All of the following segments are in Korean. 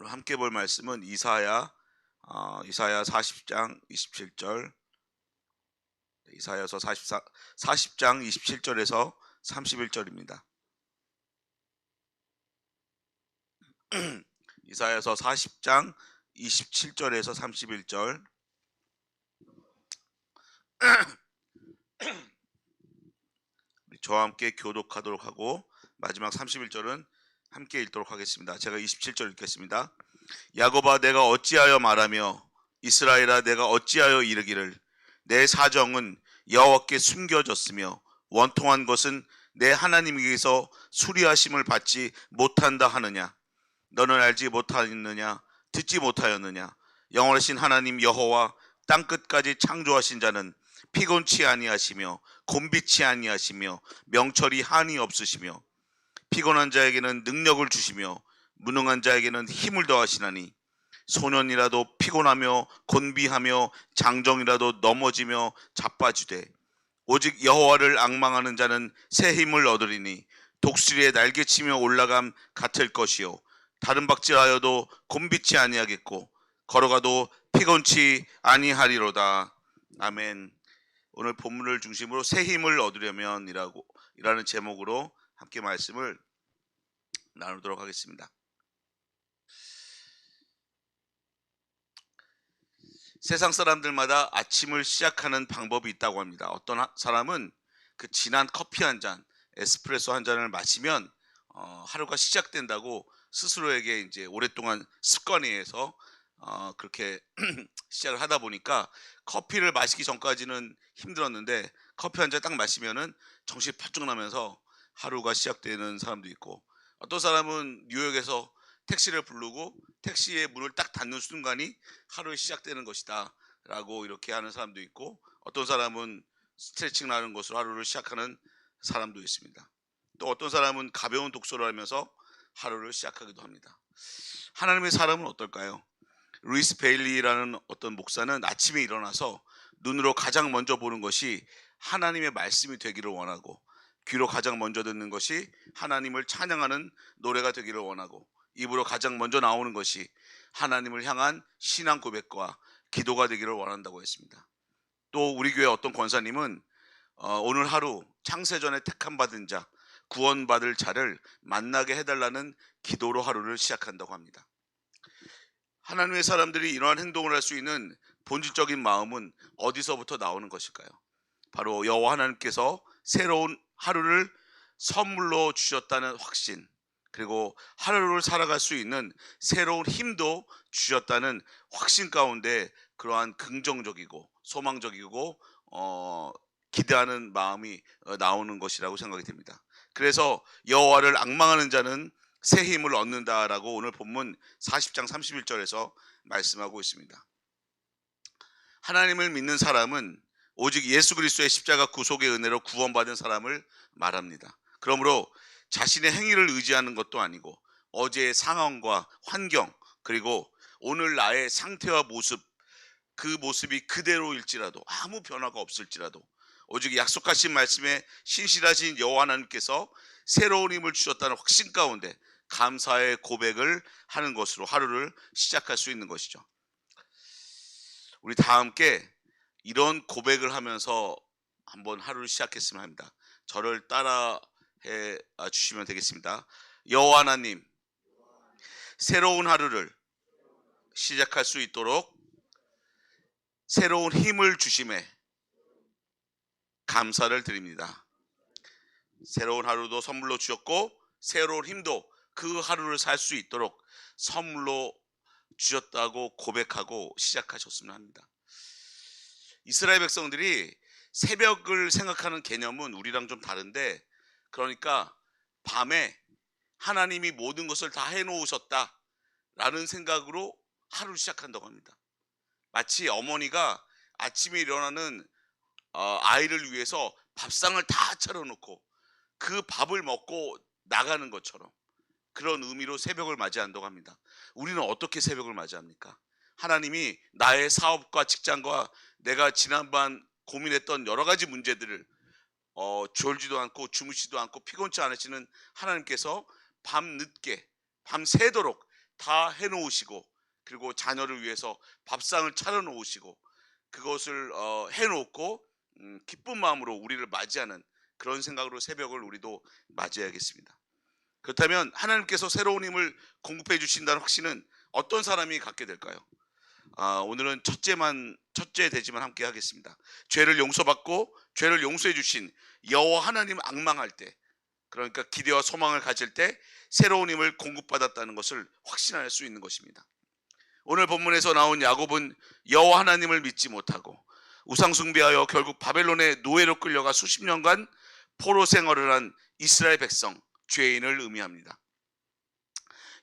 오늘 함께 볼 말씀은 이사야 40장 27절, 이사야서 40장 27절에서 31절입니다. 이사야서 40장 27절에서 31절. 저와 함께 교독하도록 하고 마지막 31절은 함께 읽도록 하겠습니다. 제가 27절 읽겠습니다. 야곱아, 내가 어찌하여 말하며 이스라엘아, 내가 어찌하여 이르기를 내 사정은 여호와께 숨겨졌으며 원통한 것은 내 하나님에게서 수리하심을 받지 못한다 하느냐. 너는 알지 못하였느냐? 듣지 못하였느냐? 영원하신 하나님 여호와 땅끝까지 창조하신 자는 피곤치 아니하시며 곤비치 아니하시며 명철이 한이 없으시며 피곤한 자에게는 능력을 주시며 무능한 자에게는 힘을 더하시나니 소년이라도 피곤하며 곤비하며 장정이라도 넘어지며 자빠지되 오직 여호와를 앙망하는 자는 새 힘을 얻으리니 독수리의 날개치며 올라감 같을 것이요 다른 박질하여도 곤비치 아니하겠고 걸어가도 피곤치 아니하리로다. 아멘. 오늘 본문을 중심으로 새 힘을 얻으려면 이라는 제목으로 함께 말씀을 나누도록 하겠습니다. 세상 사람들마다 아침을 시작하는 방법이 있다고 합니다. 어떤 사람은 그 진한 커피 한 잔, 에스프레소 한 잔을 마시면 하루가 시작된다고 스스로에게 이제 오랫동안 습관에 의해서 그렇게 시작을 하다 보니까 커피를 마시기 전까지는 힘들었는데 커피 한 잔 딱 마시면은 정신이 번쩍 나면서 하루가 시작되는 사람도 있고, 어떤 사람은 뉴욕에서 택시를 부르고 택시의 문을 딱 닫는 순간이 하루의 시작되는 것이다 라고 이렇게 하는 사람도 있고, 어떤 사람은 스트레칭을 하는 것으로 하루를 시작하는 사람도 있습니다. 또 어떤 사람은 가벼운 독서를 하면서 하루를 시작하기도 합니다. 하나님의 사람은 어떨까요? 루이스 베일리라는 어떤 목사는 아침에 일어나서 눈으로 가장 먼저 보는 것이 하나님의 말씀이 되기를 원하고, 귀로 가장 먼저 듣는 것이 하나님을 찬양하는 노래가 되기를 원하고, 입으로 가장 먼저 나오는 것이 하나님을 향한 신앙 고백과 기도가 되기를 원한다고 했습니다. 또 우리 교회 어떤 권사님은 오늘 하루 창세전에 택함 받은 자, 구원받을 자를 만나게 해달라는 기도로 하루를 시작한다고 합니다. 하나님의 사람들이 이러한 행동을 할 수 있는 본질적인 마음은 어디서부터 나오는 것일까요? 바로 여호와 하나님께서 새로운 하루를 선물로 주셨다는 확신, 그리고 하루를 살아갈 수 있는 새로운 힘도 주셨다는 확신 가운데 그러한 긍정적이고 소망적이고 기대하는 마음이 나오는 것이라고 생각이 됩니다. 그래서 여호와를 앙망하는 자는 새 힘을 얻는다라고 오늘 본문 40장 31절에서 말씀하고 있습니다. 하나님을 믿는 사람은 오직 예수 그리스도의 십자가 구속의 은혜로 구원받은 사람을 말합니다. 그러므로 자신의 행위를 의지하는 것도 아니고 어제의 상황과 환경, 그리고 오늘 나의 상태와 모습, 그 모습이 그대로일지라도, 아무 변화가 없을지라도 오직 약속하신 말씀에 신실하신 여호와 하나님께서 새로운 힘을 주셨다는 확신 가운데 감사의 고백을 하는 것으로 하루를 시작할 수 있는 것이죠. 우리 다 함께 이런 고백을 하면서 한번 하루를 시작했으면 합니다. 저를 따라해 주시면 되겠습니다. 여호와 하나님, 새로운 하루를 시작할 수 있도록 새로운 힘을 주심에 감사를 드립니다. 새로운 하루도 선물로 주셨고 새로운 힘도 그 하루를 살 수 있도록 선물로 주셨다고 고백하고 시작하셨으면 합니다. 이스라엘 백성들이 새벽을 생각하는 개념은 우리랑 좀 다른데, 그러니까 밤에 하나님이 모든 것을 다 해놓으셨다라는 생각으로 하루를 시작한다고 합니다. 마치 어머니가 아침에 일어나는 아이를 위해서 밥상을 다 차려놓고 그 밥을 먹고 나가는 것처럼 그런 의미로 새벽을 맞이한다고 합니다. 우리는 어떻게 새벽을 맞이합니까? 하나님이 나의 사업과 직장과 내가 지난밤 고민했던 여러 가지 문제들을 졸지도 않고 주무시도 않고 피곤치 않으시는 하나님께서 밤늦게 밤새도록 다 해놓으시고, 그리고 자녀를 위해서 밥상을 차려놓으시고, 그것을 해놓고 기쁜 마음으로 우리를 맞이하는 그런 생각으로 새벽을 우리도 맞이해야겠습니다. 그렇다면 하나님께서 새로운 힘을 공급해 주신다는 확신은 어떤 사람이 갖게 될까요? 오늘은 첫째 되지만 함께 하겠습니다. 죄를 용서받고 죄를 용서해 주신 여호와 하나님 앙망할 때, 그러니까 기대와 소망을 가질 때 새로운 힘을 공급받았다는 것을 확신할 수 있는 것입니다. 오늘 본문에서 나온 야곱은 여호와 하나님을 믿지 못하고 우상 숭배하여 결국 바벨론의 노예로 끌려가 수십 년간 포로 생활을 한 이스라엘 백성, 죄인을 의미합니다.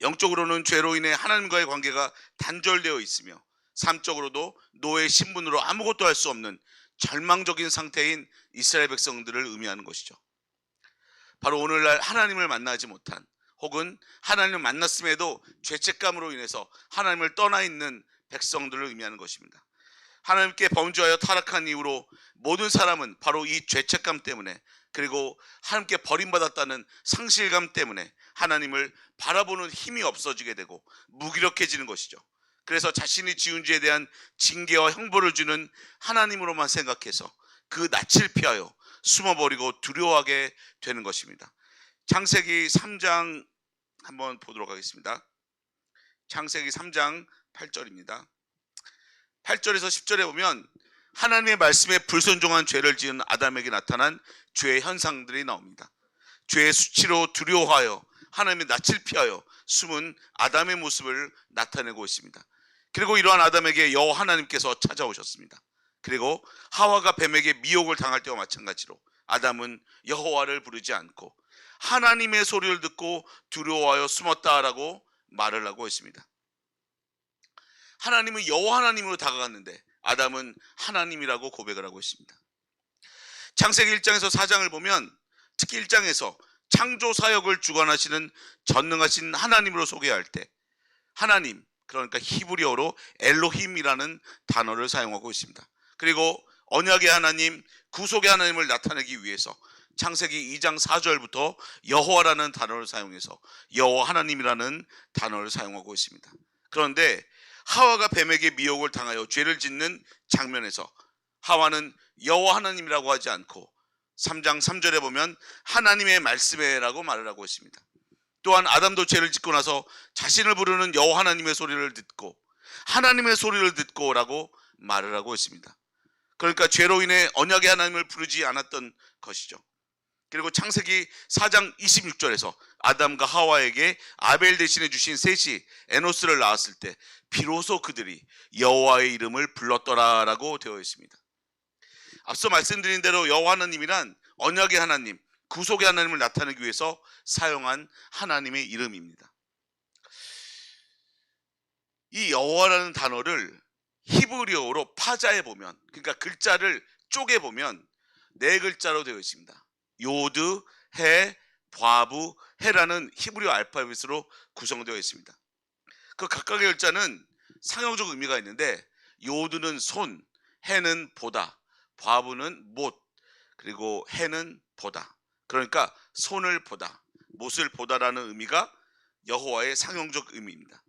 영적으로는 죄로 인해 하나님과의 관계가 단절되어 있으며 삶적으로도 노예 신분으로 아무것도 할 수 없는 절망적인 상태인 이스라엘 백성들을 의미하는 것이죠. 바로 오늘날 하나님을 만나지 못한, 혹은 하나님을 만났음에도 죄책감으로 인해서 하나님을 떠나 있는 백성들을 의미하는 것입니다. 하나님께 범죄하여 타락한 이후로 모든 사람은 바로 이 죄책감 때문에, 그리고 하나님께 버림받았다는 상실감 때문에 하나님을 바라보는 힘이 없어지게 되고 무기력해지는 것이죠. 그래서 자신이 지은 죄에 대한 징계와 형벌을 주는 하나님으로만 생각해서 그 낯을 피하여 숨어버리고 두려워하게 되는 것입니다. 창세기 3장 한번 보도록 하겠습니다. 창세기 3장 8절입니다. 8절에서 10절에 보면 하나님의 말씀에 불순종한 죄를 지은 아담에게 나타난 죄의 현상들이 나옵니다. 죄의 수치로 두려워하여 하나님의 낯을 피하여 숨은 아담의 모습을 나타내고 있습니다. 그리고 이러한 아담에게 여호와 하나님께서 찾아오셨습니다. 그리고 하와가 뱀에게 미혹을 당할 때와 마찬가지로 아담은 여호와를 부르지 않고 하나님의 소리를 듣고 두려워하여 숨었다라고 말을 하고 있습니다. 하나님은 여호와 하나님으로 다가갔는데 아담은 하나님이라고 고백을 하고 있습니다. 창세기 1장에서 4장을 보면 특히 1장에서 창조 사역을 주관하시는 전능하신 하나님으로 소개할 때 하나님, 그러니까 히브리어로 엘로힘이라는 단어를 사용하고 있습니다. 그리고 언약의 하나님, 구속의 하나님을 나타내기 위해서 창세기 2장 4절부터 여호와라는 단어를 사용해서 여호와 하나님이라는 단어를 사용하고 있습니다. 그런데 하와가 뱀에게 미혹을 당하여 죄를 짓는 장면에서 하와는 여호와 하나님이라고 하지 않고 3장 3절에 보면 하나님의 말씀에라고 말을 하고 있습니다. 또한 아담도 죄를 짓고 나서 자신을 부르는 여호와 하나님의 소리를 듣고 하나님의 소리를 듣고라고 말을 하고 있습니다. 그러니까 죄로 인해 언약의 하나님을 부르지 않았던 것이죠. 그리고 창세기 4장 26절에서 아담과 하와에게 아벨 대신해 주신 셋이 에노스를 낳았을 때 비로소 그들이 여호와의 이름을 불렀더라라고 되어 있습니다. 앞서 말씀드린 대로 여호와 하나님이란 언약의 하나님, 구속의 하나님을 나타내기 위해서 사용한 하나님의 이름입니다. 이 여호와라는 단어를 히브리어로 파자에 보면, 그러니까 글자를 쪼개 보면 네 글자로 되어 있습니다. 요드, 해, 바부, 해라는 히브리어 알파벳으로 구성되어 있습니다. 그 각각의 글자는 상형적 의미가 있는데 요드는 손, 해는 보다, 바부는 못, 그리고 해는 보다. 그러니까 손을 보다, 못을 보다라는 의미가 여호와의 상형적 의미입니다.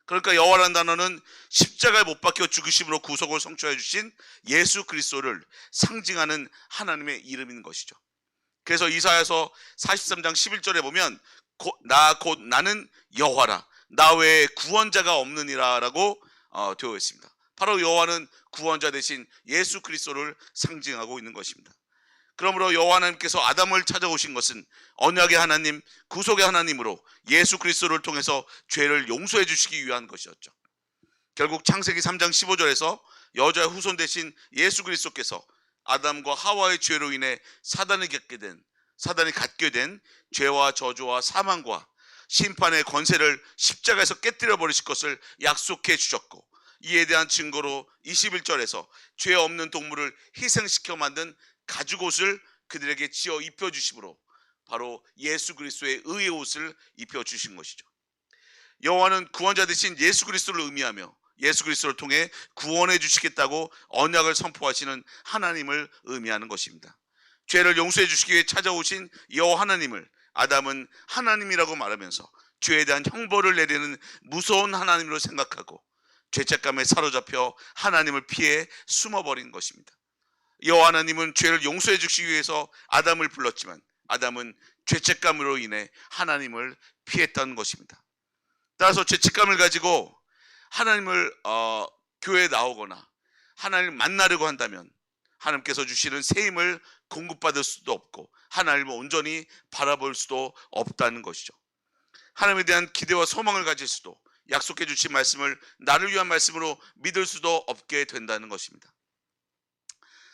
그러니까 여호와라는 단어는 십자가에 못 박혀 죽으심으로 구속을 성취해 주신 예수 그리스도를 상징하는 하나님의 이름인 것이죠. 그래서 이사야서 43장 11절에 보면 곧 나는 여호와라, 나 외에 구원자가 없느니라 라고 되어 있습니다. 바로 여호와는 구원자 대신 예수 그리스도를 상징하고 있는 것입니다. 그러므로 여호와 하나님께서 아담을 찾아오신 것은 언약의 하나님, 구속의 하나님으로 예수 그리스도를 통해서 죄를 용서해 주시기 위한 것이었죠. 결국 창세기 3장 15절에서 여자의 후손 대신 예수 그리스도께서 아담과 하와의 죄로 인해 사단이 갖게 된 죄와 저주와 사망과 심판의 권세를 십자가에서 깨뜨려 버리실 것을 약속해 주셨고, 이에 대한 증거로 21절에서 죄 없는 동물을 희생시켜 만든 가죽옷을 그들에게 지어 입혀주심으로 바로 예수 그리스도의 의의 옷을 입혀주신 것이죠. 여호와는 구원자 되신 예수 그리스도를 의미하며 예수 그리스도를 통해 구원해 주시겠다고 언약을 선포하시는 하나님을 의미하는 것입니다. 죄를 용서해 주시기 위해 찾아오신 여호와 하나님을 아담은 하나님이라고 말하면서 죄에 대한 형벌을 내리는 무서운 하나님으로 생각하고 죄책감에 사로잡혀 하나님을 피해 숨어버린 것입니다. 여호와 하나님은 죄를 용서해 주시기 위해서 아담을 불렀지만 아담은 죄책감으로 인해 하나님을 피했던 것입니다. 따라서 죄책감을 가지고 하나님을 교회에 나오거나 하나님을 만나려고 한다면 하나님께서 주시는 새 힘을 공급받을 수도 없고 하나님을 온전히 바라볼 수도 없다는 것이죠. 하나님에 대한 기대와 소망을 가질 수도, 약속해 주신 말씀을 나를 위한 말씀으로 믿을 수도 없게 된다는 것입니다.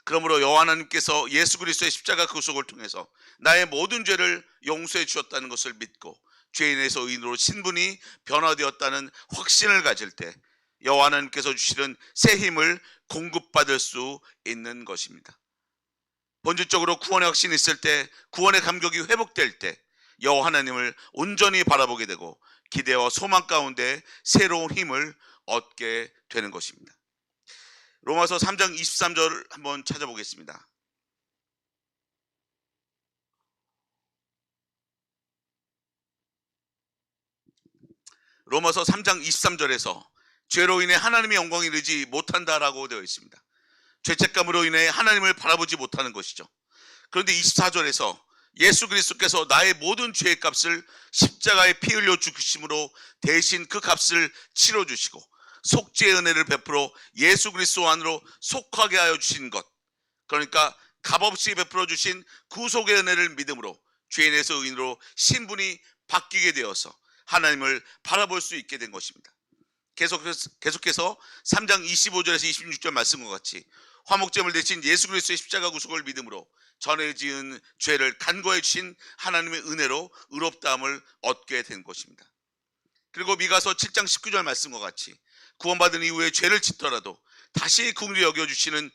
그러므로 여호와 하나님께서 예수 그리스도의 십자가 구속을 통해서 나의 모든 죄를 용서해 주셨다는 것을 믿고 죄인에서 의인으로 신분이 변화되었다는 확신을 가질 때 여호와 하나님께서 주시는 새 힘을 공급받을 수 있는 것입니다. 본질적으로 구원의 확신이 있을 때, 구원의 감격이 회복될 때 여호와 하나님을 온전히 바라보게 되고 기대와 소망 가운데 새로운 힘을 얻게 되는 것입니다. 로마서 3장 23절 한번 찾아보겠습니다. 로마서 3장 23절에서 죄로 인해 하나님의 영광이 이르지 못한다라고 되어 있습니다. 죄책감으로 인해 하나님을 바라보지 못하는 것이죠. 그런데 24절에서 예수 그리스도께서 나의 모든 죄의 값을 십자가에 피 흘려 죽으심으로 대신 그 값을 치러주시고 속죄의 은혜를 베풀어 예수 그리스도 안으로 속하게 하여 주신 것, 그러니까 값없이 베풀어 주신 구속의 은혜를 믿음으로 죄인에서 의인으로 신분이 바뀌게 되어서 하나님을 바라볼 수 있게 된 것입니다. 계속해서 3장 25절에서 26절 말씀과 같이 화목제물 대신 예수 그리스도의 십자가 구속을 믿음으로 전에 지은 죄를 간과해 주신 하나님의 은혜로 의롭다함을 얻게 된 것입니다. 그리고 미가서 7장 19절 말씀과 같이 구원받은 이후에 죄를 짓더라도 다시 긍휼히 여겨주시는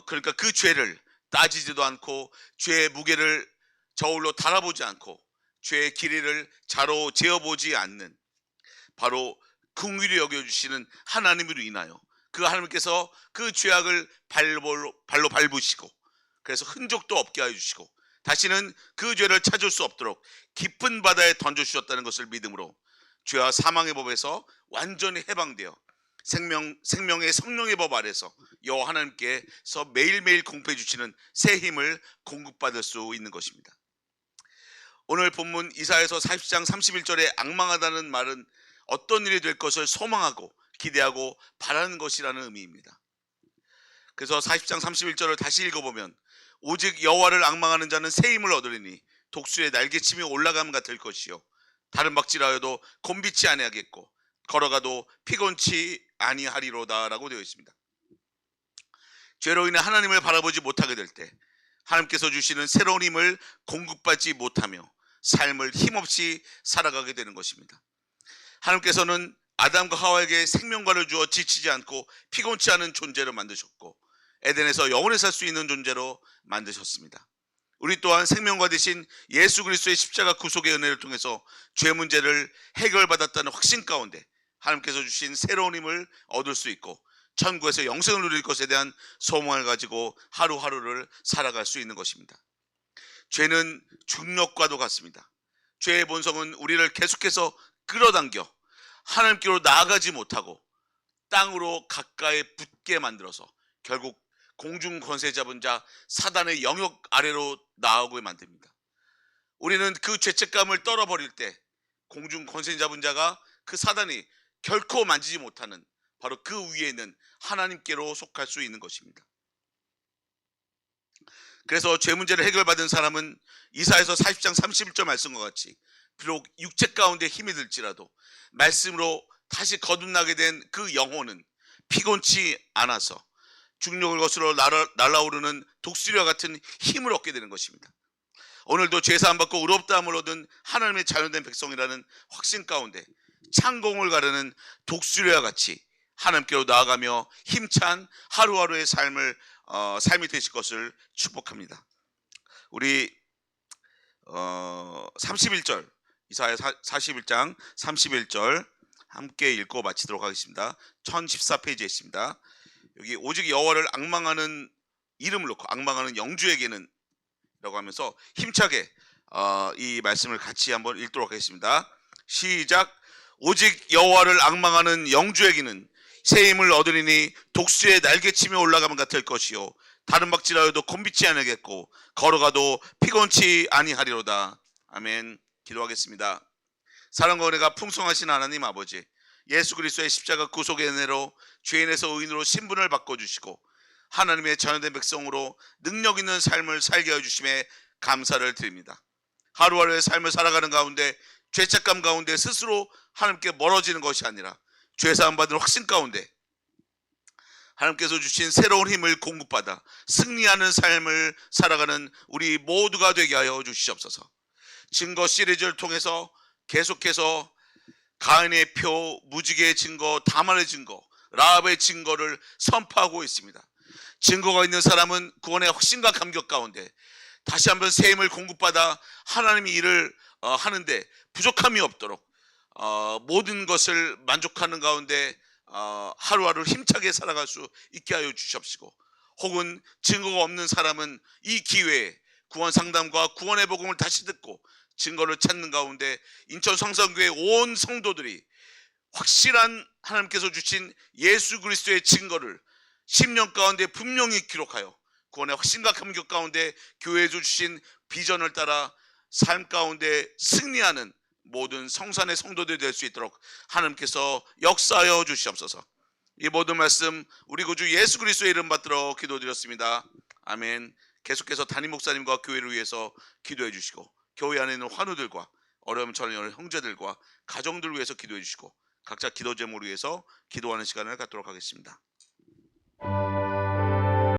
그러니까 그 죄를 따지지도 않고 죄의 무게를 저울로 달아보지 않고 죄의 길이를 자로 재어보지 않는 바로 긍휼히 여겨주시는 하나님으로 인하여 그 하나님께서 그 죄악을 발로 밟으시고 그래서 흔적도 없게 해주시고 다시는 그 죄를 찾을 수 없도록 깊은 바다에 던져주셨다는 것을 믿음으로 죄와 사망의 법에서 완전히 해방되어 생명의 성령의 법 아래서 여호와 하나님께서 매일매일 공급해 주시는 새 힘을 공급받을 수 있는 것입니다. 오늘 본문 이사야서 40장 31절에 앙망하다는 말은 어떤 일이 될 것을 소망하고 기대하고 바라는 것이라는 의미입니다. 그래서 40장 31절을 다시 읽어보면 오직 여호와를 앙망하는 자는 새 힘을 얻으리니 독수리의 날개침이 올라감 같을 것이요 다른 박질하여도 곤비치 아니하겠고 걸어가도 피곤치 아니하리로다 라고 되어 있습니다. 죄로 인해 하나님을 바라보지 못하게 될 때 하나님께서 주시는 새로운 힘을 공급받지 못하며 삶을 힘없이 살아가게 되는 것입니다. 하나님께서는 아담과 하와에게 생명과를 주어 지치지 않고 피곤치 않은 존재로 만드셨고 에덴에서 영원히 살 수 있는 존재로 만드셨습니다. 우리 또한 생명과 대신 예수 그리스도의 십자가 구속의 은혜를 통해서 죄 문제를 해결받았다는 확신 가운데 하나님께서 주신 새로운 힘을 얻을 수 있고 천국에서 영생을 누릴 것에 대한 소망을 가지고 하루하루를 살아갈 수 있는 것입니다. 죄는 중력과도 같습니다. 죄의 본성은 우리를 계속해서 끌어당겨 하나님께로 나아가지 못하고 땅으로 가까이 붙게 만들어서 결국 공중 권세 잡은 자 사단의 영역 아래로 나아오게 만듭니다. 우리는 그 죄책감을 떨어버릴 때 공중 권세 잡은 자가 그 사단이 결코 만지지 못하는 바로 그 위에 있는 하나님께로 속할 수 있는 것입니다. 그래서 죄 문제를 해결받은 사람은 이사야서 40장 31절 말씀과 같이 비록 육체 가운데 힘이 들지라도 말씀으로 다시 거듭나게 된 그 영혼은 피곤치 않아서 중력을 거스러 날아오르는 독수리와 같은 힘을 얻게 되는 것입니다. 오늘도 죄사함 받고 의롭다함을 얻은 하나님의 자녀된 백성이라는 확신 가운데 창공을 가르는 독수리와 같이 하나님께로 나아가며 힘찬 하루하루의 삶이 되실 것을 축복합니다. 우리 31절 이사야 41장 31절 함께 읽고 마치도록 하겠습니다. 1014페이지에 있습니다. 여기 오직 여호와를 앙망하는 이름을 놓고 앙망하는 영주에게는 라고 하면서 힘차게 이 말씀을 같이 한번 읽도록 하겠습니다. 시작. 오직 여호와를 앙망하는 영주에게는 새 힘을 얻으리니 독수리의 날개치며 올라가면 같을 것이요 다른 박질하여도 곤비치 아니하겠고 걸어가도 피곤치 아니하리로다. 아멘. 기도하겠습니다. 사랑과 은혜가 풍성하신 하나님 아버지, 예수 그리스도의 십자가 구속의 은혜로 죄인에서 의인으로 신분을 바꿔주시고 하나님의 자녀된 백성으로 능력 있는 삶을 살게 하여 주심에 감사를 드립니다. 하루하루의 삶을 살아가는 가운데 죄책감 가운데 스스로 하나님께 멀어지는 것이 아니라 죄사함 받은 확신 가운데 하나님께서 주신 새로운 힘을 공급받아 승리하는 삶을 살아가는 우리 모두가 되게 하여 주시옵소서. 증거 시리즈를 통해서 계속해서 가인의 표, 무지개의 증거, 다말의 증거, 라합의 증거를 선포하고 있습니다. 증거가 있는 사람은 구원의 확신과 감격 가운데 다시 한번 새 힘을 공급받아 하나님이 일을 하는데 부족함이 없도록 모든 것을 만족하는 가운데 하루하루 힘차게 살아갈 수 있게 하여 주시옵시고, 혹은 증거가 없는 사람은 이 기회에 구원 상담과 구원의 복음을 다시 듣고 증거를 찾는 가운데 인천 성산교회 온 성도들이 확실한 하나님께서 주신 예수 그리스도의 증거를 10년 가운데 분명히 기록하여 구원의 확신과 감격 가운데 교회에 주신 비전을 따라 삶 가운데 승리하는 모든 성산의 성도들이 될 수 있도록 하나님께서 역사하여 주시옵소서. 이 모든 말씀 우리 구주 예수 그리스도의 이름 받들어 기도드렸습니다. 아멘. 계속해서 담임 목사님과 교회를 위해서 기도해 주시고, 교회 안에 있는 환우들과 어려움 처리하는 형제들과 가정들을 위해서 기도해 주시고, 각자 기도 제목을 위해서 기도하는 시간을 갖도록 하겠습니다.